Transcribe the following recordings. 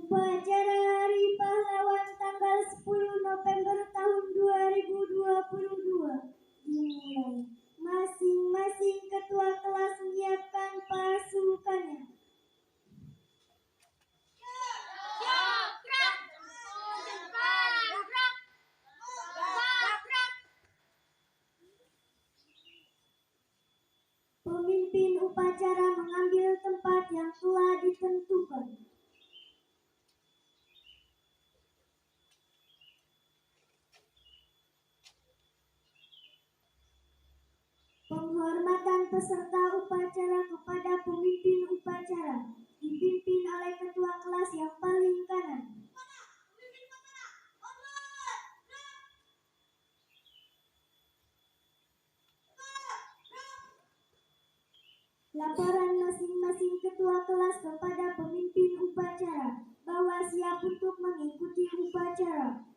Upacara Hari Pahlawan tanggal 10 November tahun 2022 dimulai. Masing-masing ketua kelas menyiapkan pasukannya. Pemimpin upacara mengambil tempat yang telah ditentukan. Penghormatan peserta upacara kepada pemimpin upacara dipimpin oleh ketua kelas yang paling kanan. Laporan masing-masing ketua kelas kepada pemimpin upacara bahwa siap untuk mengikuti upacara.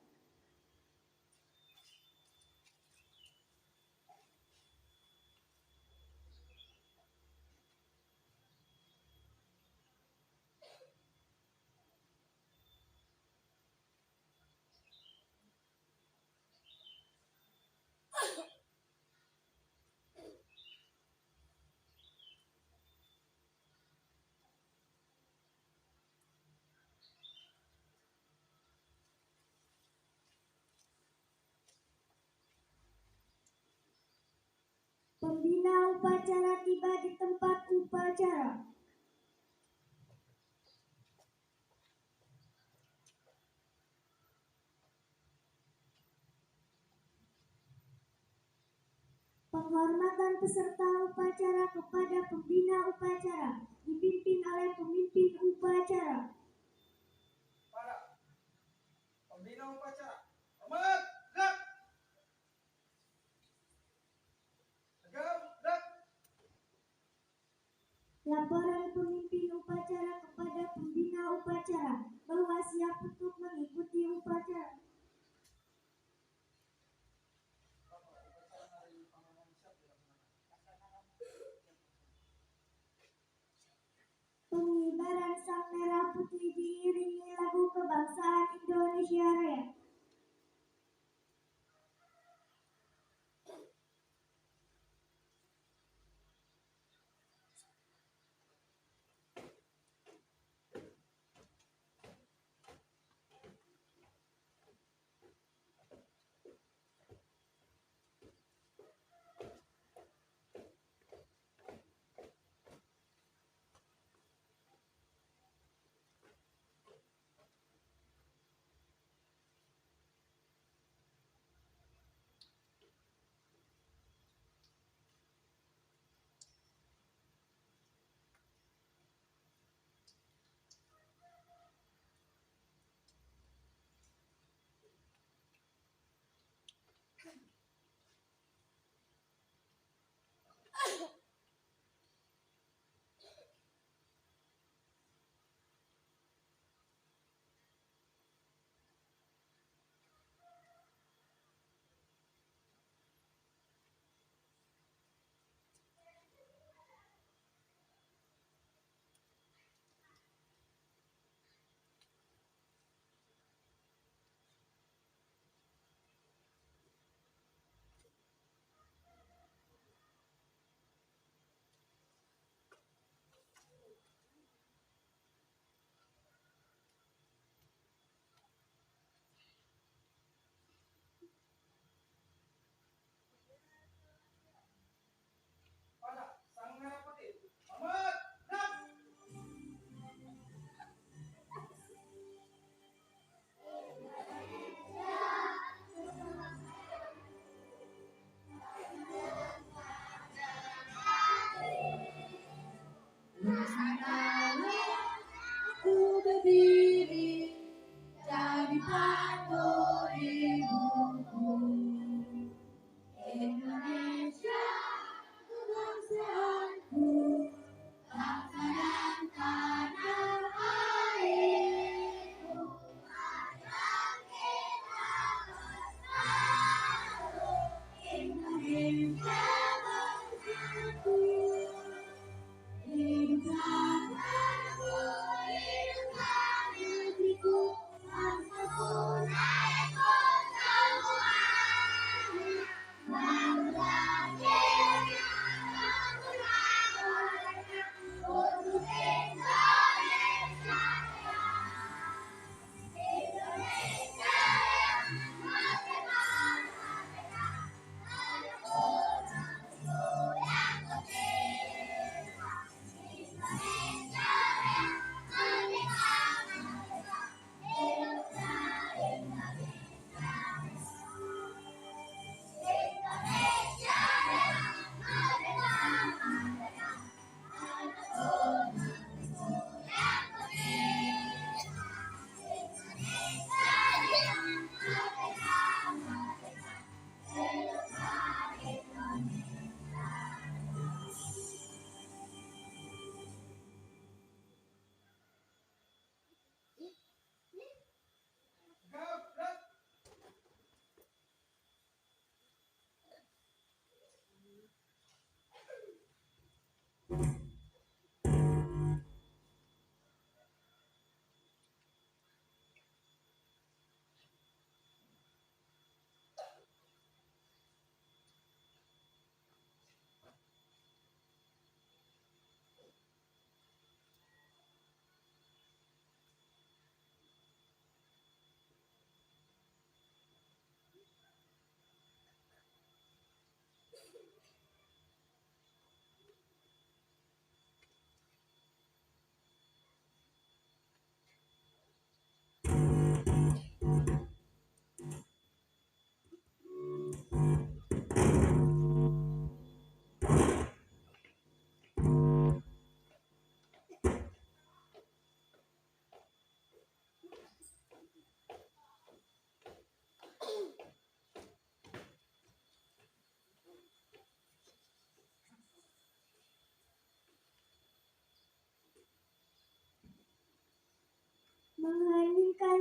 Pembina upacara tiba di tempat upacara. Penghormatan peserta upacara kepada pembina upacara dipimpin oleh pemimpin upacara. Para pembina upacara, hormat, gerak. Tegap, gerak. Laporan pemimpin upacara kepada pembina upacara bahwa siap untuk mengikuti upacara. Pengibaran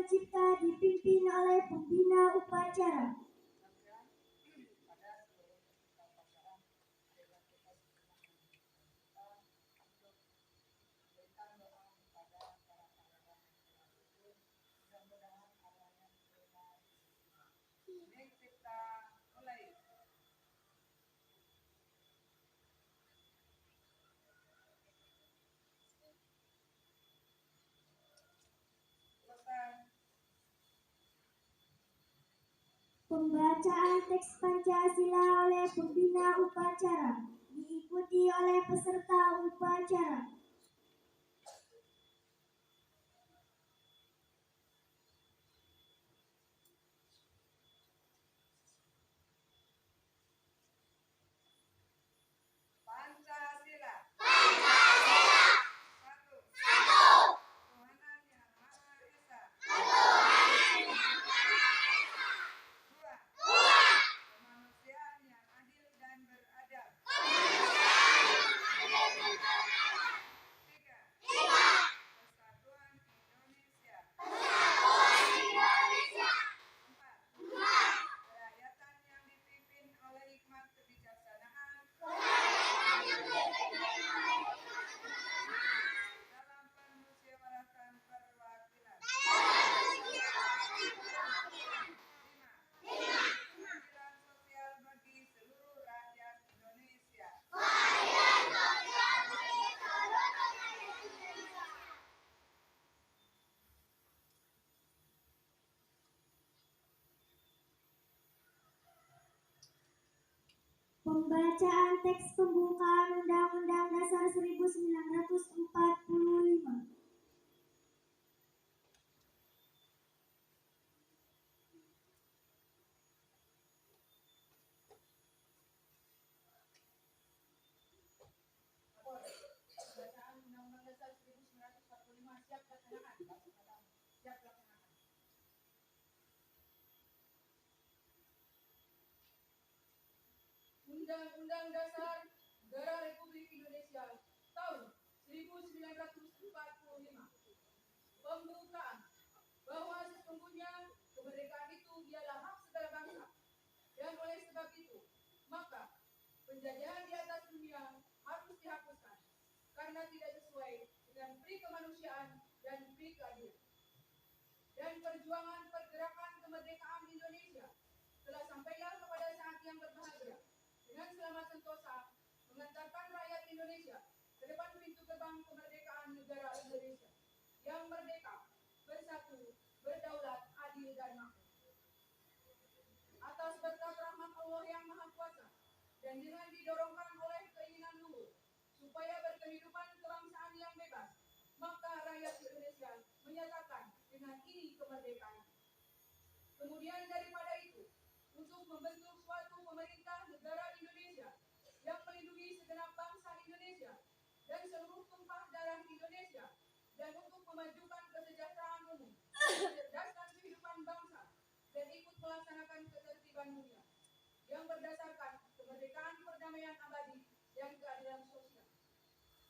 cipta dipimpin oleh pembina upacara. Pembacaan teks Pancasila oleh pembina upacara diikuti oleh peserta upacara. Pancasila. Satu. Tuhanan Yang Maha Esa. Dua. Kemanusiaan yang adil dan beradab. Tiga. Persatuan Indonesia. Empat. Kerakyatan yang dipimpin oleh hikmat kebijaksanaan dalam permusyawaratan perwakilan. 5. Keadilan sosial bagi seluruh rakyat Indonesia. Pembacaan teks pembukaan Undang-Undang Dasar 1945. Bacaan Undang-Undang Dasar 1945 siap dilaksanakan. Siap dilaksanakan. Undang-Undang Dasar Negara Republik Indonesia tahun 1945. Pembukaan bahwa sesungguhnya kemerdekaan itu ialah hak segala bangsa, dan oleh sebab itu maka penjajahan di atas dunia harus dihapuskan karena tidak sesuai dengan pri kemanusiaan dan pri keadilan. Dan perjuangan pergerakan kemerdekaan Indonesia telah sampailah kepada saat yang berbahagia dengan selamat sentosa mengantarkan rakyat Indonesia ke depan pintu gerbang kemerdekaan negara Indonesia yang merdeka, bersatu, berdaulat, adil dan makmur. Atas berkat rahmat Allah yang Maha Kuasa dan dengan didorongkan oleh keinginan luhur supaya berkehidupan kebangsaan yang bebas, maka rakyat Indonesia menyatakan dengan ini kemerdekaan. Kemudian daripada itu, untuk membentuk suatu pemerintah negara Indonesia yang melindungi segenap bangsa Indonesia dan seluruh tumpah darah Indonesia, dan untuk memajukan kesejahteraan umum, mencerdaskan kehidupan bangsa, dan ikut melaksanakan ketertiban dunia yang berdasarkan kemerdekaan, perdamaian abadi, dan keadilan sosial.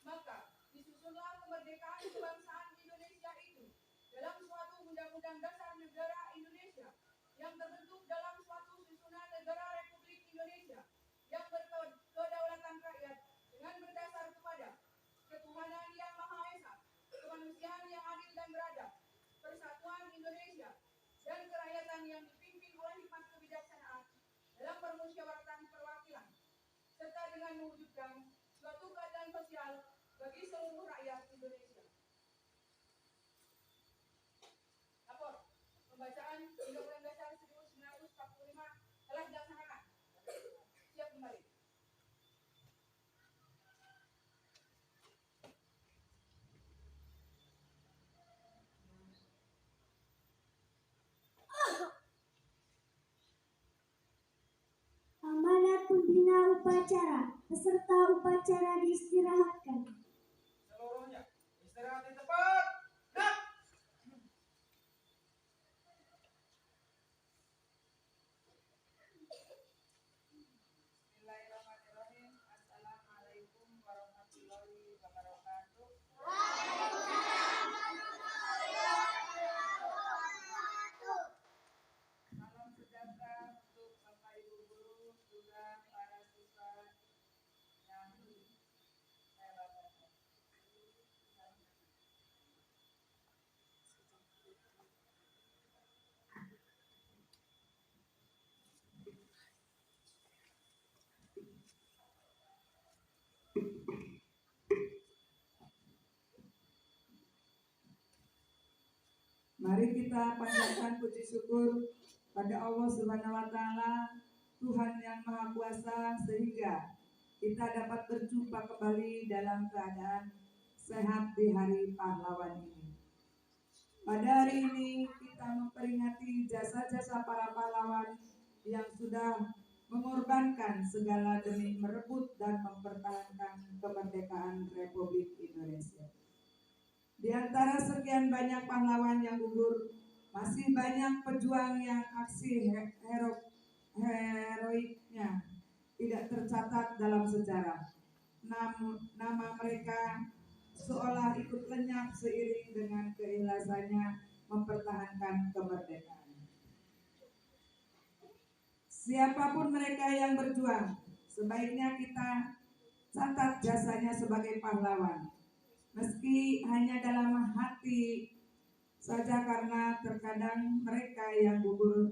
Maka disusunlah kemerdekaan kebangsaan Indonesia itu dalam suatu undang-undang dasar negara Indonesia yang terbentuk dalam suatu susunan negara Republik Indonesia yang berkedaulatan rakyat dengan berdasar kepada ketuhanan yang Maha Esa, kemanusiaan yang adil dan beradab, persatuan Indonesia, dan kerakyatan yang dipimpin oleh hikmat kebijaksanaan dalam permusyawaratan perwakilan, serta dengan mewujudkan suatu keadilan sosial bagi seluruh rakyat Indonesia. Lapor. Pembacaan Undang-Undang Dasar 1945 telah dilaksanakan. Siap kembali. Amanat pembina upacara. Peserta upacara diistirahatkan. Seluruhnya istirahat di tempat. Gerak. Bismillahirrahmanirrahim. Assalamualaikum warahmatullahi wabarakatuh. Mari kita panjatkan puji syukur pada Allah Subhanahu wa taala, Tuhan yang Maha Kuasa, sehingga kita dapat berjumpa kembali dalam keadaan sehat di hari pahlawan ini. Pada hari ini kita memperingati jasa-jasa para pahlawan yang sudah mengorbankan segala demi merebut dan mempertahankan kemerdekaan Republik Indonesia. Di antara sekian banyak pahlawan yang gugur, masih banyak pejuang yang aksi heroiknya tidak tercatat dalam sejarah. Namun nama mereka seolah ikut lenyap seiring dengan keikhlasannya mempertahankan kemerdekaan. Siapapun mereka yang berjuang, sebaiknya kita catat jasanya sebagai pahlawan. Meski hanya dalam hati saja, karena terkadang mereka yang gugur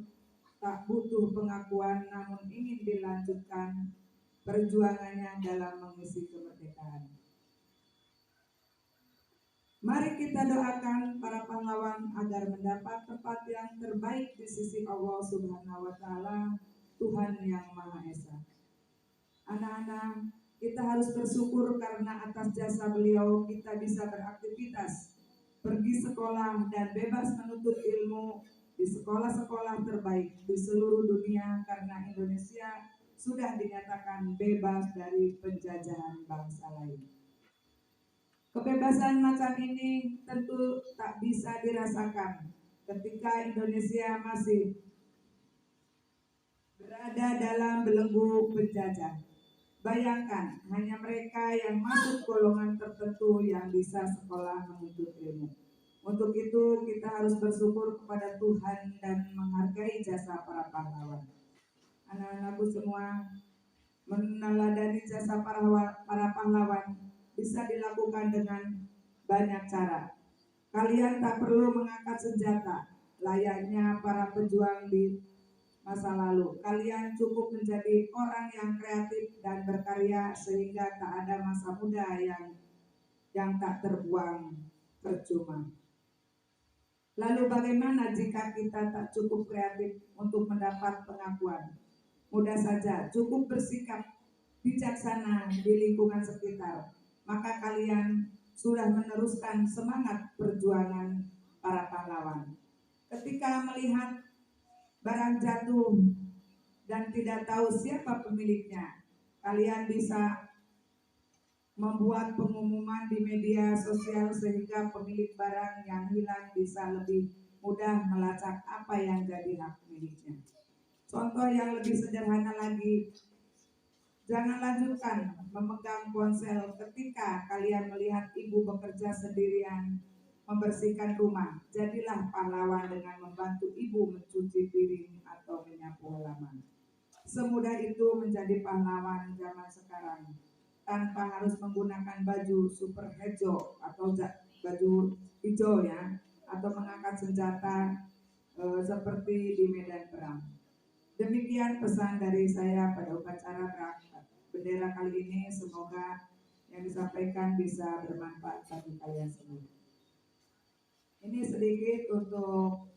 tak butuh pengakuan, namun ingin dilanjutkan perjuangannya dalam mengisi kemerdekaan. Mari kita doakan para pahlawan agar mendapat tempat yang terbaik di sisi Allah Subhanahu wa taala, Tuhan yang Maha Esa. Anak-anak, kita harus bersyukur karena atas jasa beliau kita bisa beraktivitas, pergi sekolah dan bebas menuntut ilmu di sekolah-sekolah terbaik di seluruh dunia, karena Indonesia sudah dinyatakan bebas dari penjajahan bangsa lain. Kebebasan macam ini tentu tak bisa dirasakan ketika Indonesia masih berada dalam belenggu penjajah. Bayangkan, hanya mereka yang masuk golongan tertentu yang bisa sekolah menuntut ilmu. Untuk itu kita harus bersyukur kepada Tuhan dan menghargai jasa para pahlawan. Anak-anakku semua, meneladani jasa para pahlawan bisa dilakukan dengan banyak cara. Kalian tak perlu mengangkat senjata layaknya para pejuang di masa lalu. Kalian cukup menjadi orang yang kreatif dan berkarya, sehingga tak ada masa muda yang tak terbuang percuma. Lalu bagaimana jika kita tak cukup kreatif untuk mendapat pengakuan? Mudah saja, cukup bersikap bijaksana di lingkungan sekitar, maka kalian sudah meneruskan semangat perjuangan para pahlawan. Ketika melihat barang jatuh dan tidak tahu siapa pemiliknya, kalian bisa membuat pengumuman di media sosial sehingga pemilik barang yang hilang bisa lebih mudah melacak apa yang jadi hak miliknya. Contoh yang lebih sederhana lagi, jangan lanjutkan memegang ponsel ketika kalian melihat ibu bekerja sendirian membersihkan rumah. Jadilah pahlawan dengan membantu ibu mencuci piring atau menyapu halaman. Semudah itu menjadi pahlawan zaman sekarang, tanpa harus menggunakan baju super hijau atau baju hijau ya, atau mengangkat senjata seperti di medan perang. Demikian pesan dari saya pada upacara berangkat bendera kali ini. Semoga yang disampaikan bisa bermanfaat bagi kalian semua. Ini sedikit untuk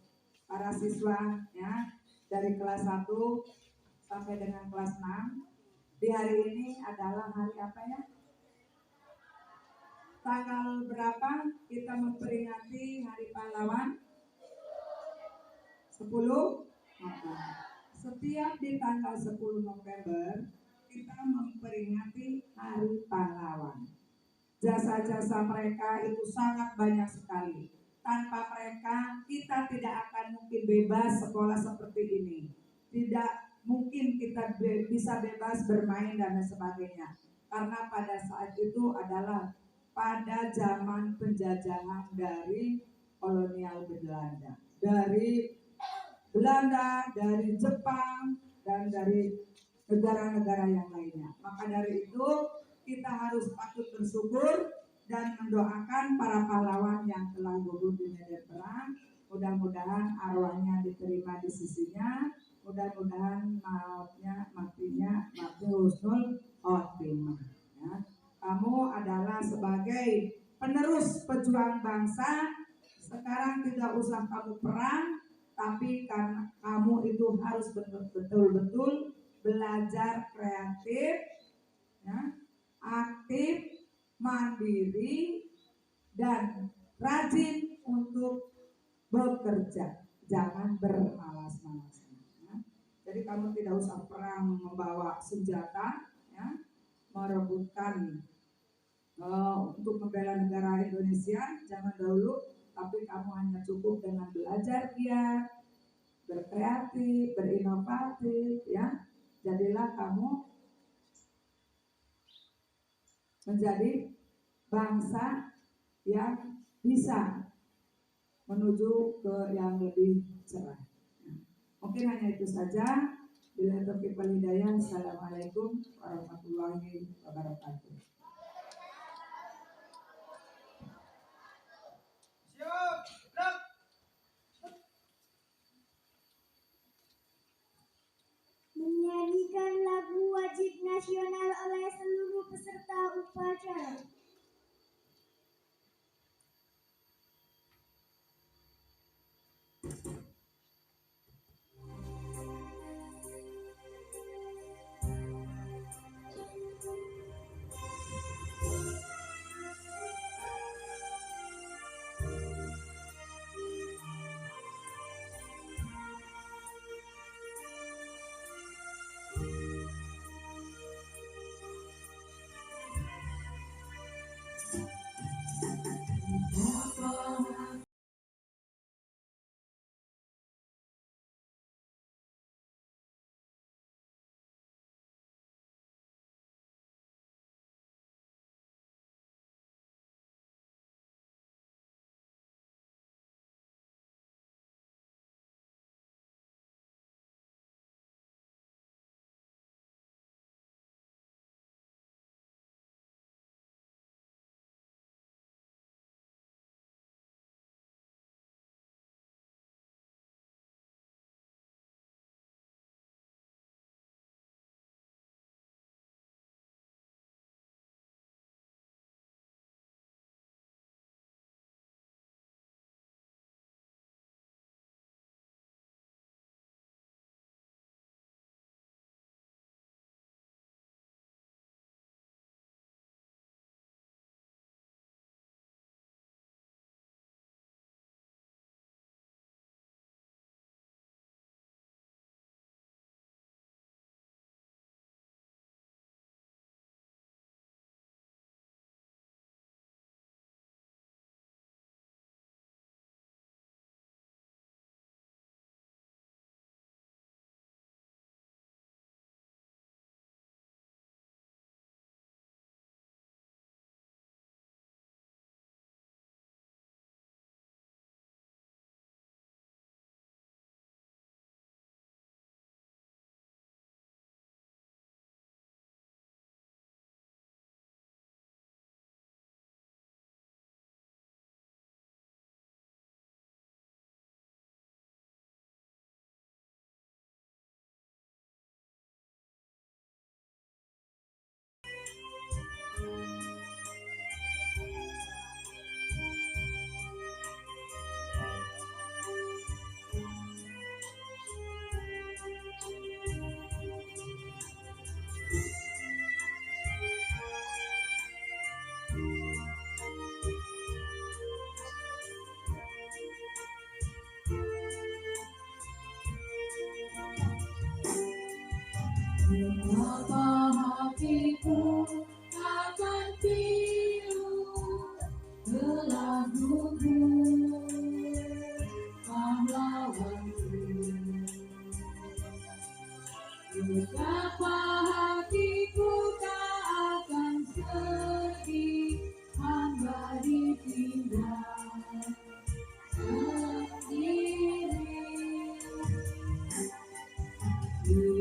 para siswa ya, dari kelas 1 sampai dengan kelas 6. Di hari ini adalah hari apa ya? Tanggal berapa kita memperingati Hari Pahlawan? 10 November. Setiap di tanggal 10 November kita memperingati Hari Pahlawan. Jasa-jasa mereka itu sangat banyak sekali. Tanpa mereka kita tidak akan mungkin bebas sekolah seperti ini. Tidak mungkin kita bisa bebas bermain dan sebagainya. Karena pada saat itu adalah pada zaman penjajahan dari kolonial Belanda. Dari Belanda, dari Jepang, dan dari negara-negara yang lainnya. Maka dari itu kita harus patut bersyukur dan mendoakan para pahlawan yang telah gugur di medan perang. Mudah-mudahan arwahnya diterima di sisinya. Mudah-mudahan matinya mati husnul khotimah. Ya. Kamu adalah sebagai penerus pejuang bangsa, Sekarang tidak usah kamu perang, tapi karena kamu itu harus betul-betul belajar kreatif, ya, aktif, mandiri, dan rajin untuk bekerja. Jangan bermalas-malasan. Ya. Jadi kamu tidak usah perang membawa senjata, ya, merebutkan untuk membela negara Indonesia, jangan dahulu, tapi kamu hanya cukup dengan belajar giat, berkreatif, berinovatif, ya. Jadilah kamu menjadi bangsa yang bisa menuju ke yang lebih cerah. Mungkin hanya itu saja. Bila taufiq wal hidayah. Assalamualaikum warahmatullahi wabarakatuh. Siap, gerak. Menyanyikan lagu wajib nasional oleh seluruh peserta upacara. Betapa hatiku akan pilu telah gugur pahlawanku. Betapa hatiku tak akan sedih hamba ditinggal sendiri.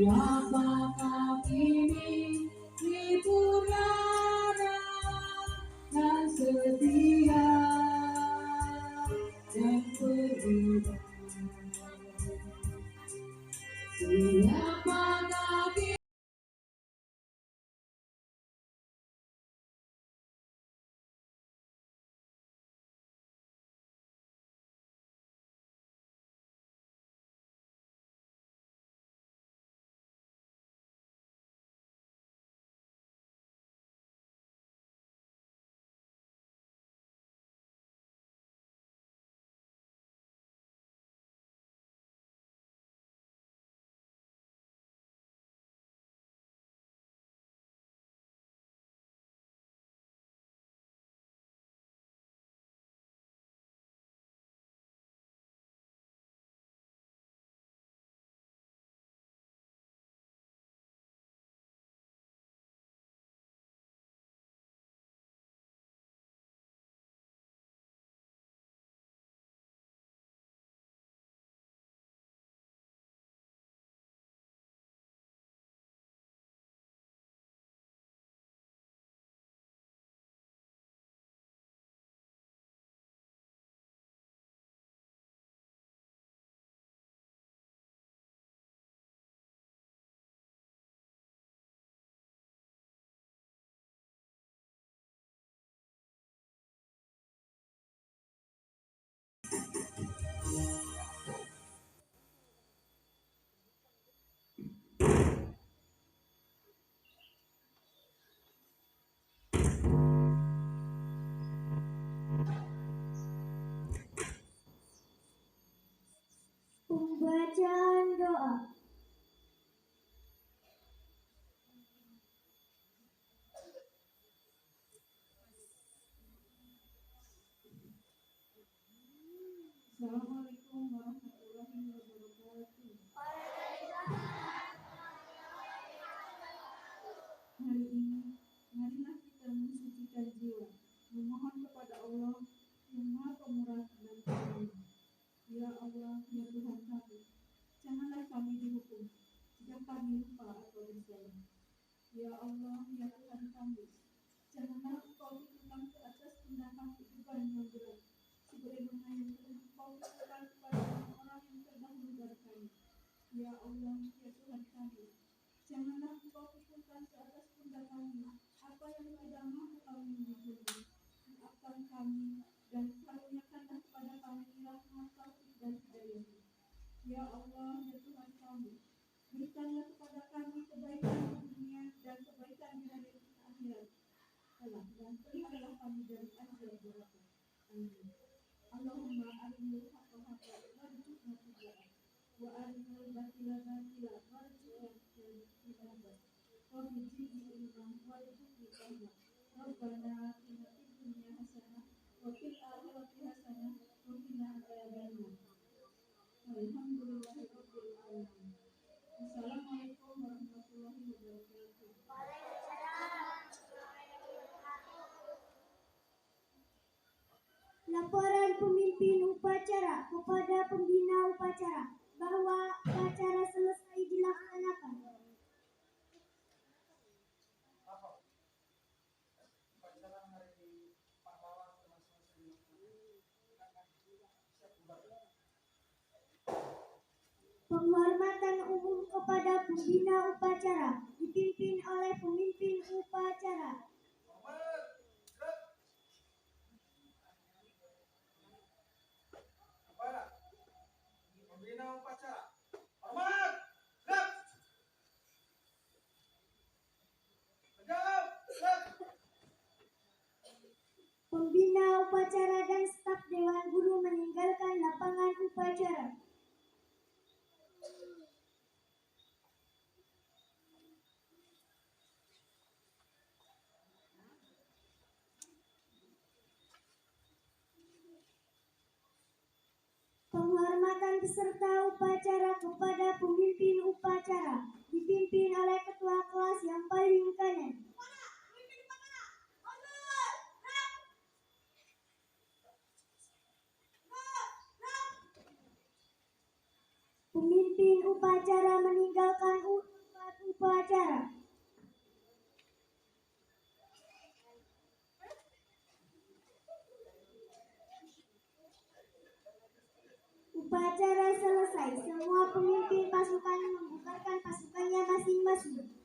Apakah kini libur rara dan setia dan berbeda? Siapakah Pembacaan doa. Assalamualaikum warahmatullahi wabarakatuh. Hari ini, marilah kita mensucikan jiwa, memohon kepada Allah yang Maha Pemurah dan Penyayang. Ya Allah, ya Tuhan kami, janganlah kami dihukum jika kami lupa atau bersalah. Ya Allah, ya Tuhan kami, janganlah Engkau tujukan ke atas pundak kami beban yang berat, sebagaimana yang telah Engkau tujukan kepada orang-orang yang terdahulu dari kami. Ya Allah, ya Tuhan kami, janganlah Engkau tujukan ke atas pundak kami apa yang tidak mampu kami menanggung. Maafkan kami dan karuniakanlah kepada kami rahmat taufik dan hidayah. Ya Allah, ya Tuhan kami, berikanlah kepada kami kebaikan di dunia dan kebaikan di hari akhirat. Dan peliharalah kami dari azab neraka. Amin. Allahumma arinil haqqa haqqan warzuqna ittiba'ah wa arinal batila batila warzuqna ijtinabah. Wa bijidni ilman warzuqni fahma. Rabbana atina fid dunya hasanah wa fil akhirati hasanah wa qina adzabannar. Alhamdulillahirabbil alamin. Assalamualaikum warahmatullahi wabarakatuh. Laporan pemimpin upacara kepada pembina upacara bahwa upacara selesai dilaksanakan. Upacara hari pahlawan telah selesai. Penghormatan umum kepada pembina upacara dipimpin oleh pemimpin upacara. Hormat, gerak. Kepada pembina upacara. Hormat, gerak. Tegap, gerak. Pembina upacara dan staf Dewan Guru meninggalkan lapangan upacara. Penghormatan peserta upacara kepada pemimpin upacara dipimpin oleh ketua kelas yang paling kanan. Pemimpin upacara meninggalkan tempat upacara. Upacara selesai, semua pemimpin pasukan membubarkan pasukannya masing-masing.